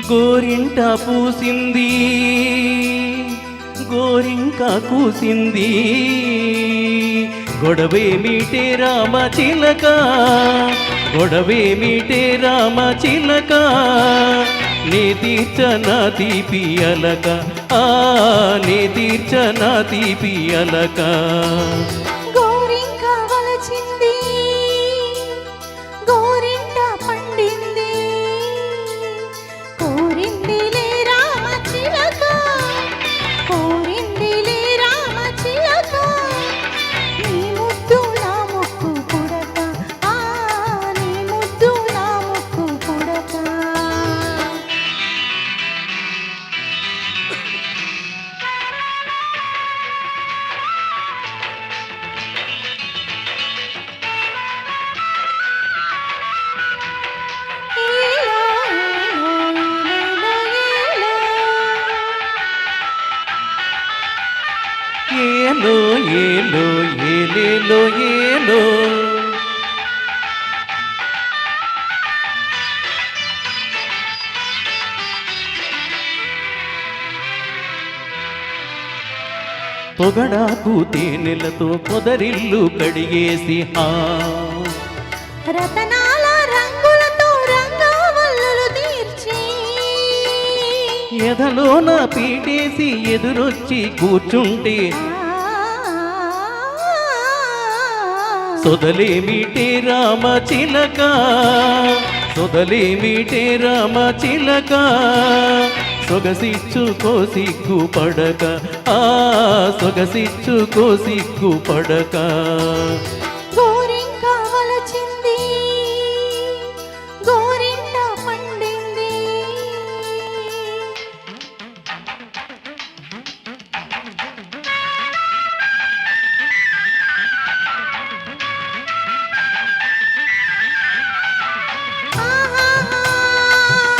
గోరింట పూసింది గోరింక కూసింది గొడవేమిటే రామ చిలక గొడవేమిటే రామ చిలక నీ తీర్చన తీపి అలక నీ తీర్చన తీపి అలక ఏలో ఏలో ఏలేలో ఏలో పొగడాకు తేనెలతో పొదరిల్లు కడిగేసి రతనాల రంగులతో రంగవల్లులు తీర్చి ఎదలోన పీటేసి ఎదురొచ్చి కూర్చుంటే సొదలేమిటే రామ చిలక సొదలేమిటే రామ చిలక సొగసిచ్చుకో సిగ్గు పడక సొగసిచ్చుకో సిగ్గు పడక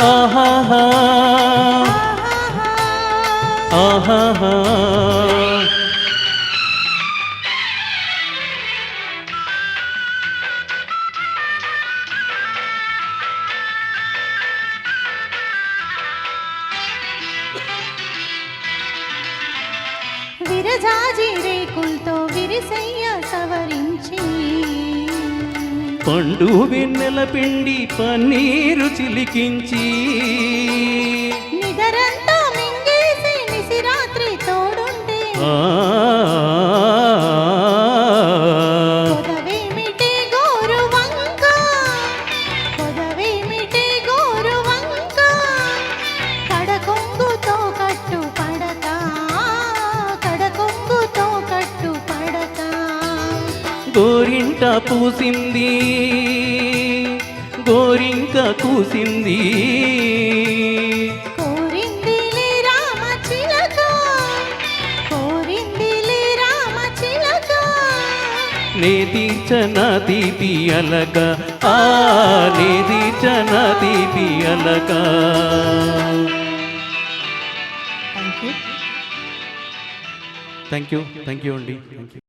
ఆహాహా ఆహాహా విరజాజి రేకులతో విరిసయ్య సవరించి పండు వెన్నెల పిండి పన్నీరు చిలికించి నిదరంతా మింగేసి నిసిరాత్రి తోడుంటే కొదవేమిటే గోరు వంక కొదవేమిటే గోరు వంక కడకొంగుతో కట్టు పడక కడకొంగుతో కట్టు పడక గోరింట పూసింది గోరింక కూసింది కోరిందిలే రామ చిలక కోరిందిలే రామ చిలక నీ తీర్చన తీపి అలక నీ తీర్చన తీపి అలక. థ్యాంక్ యూ అండి. Thank you.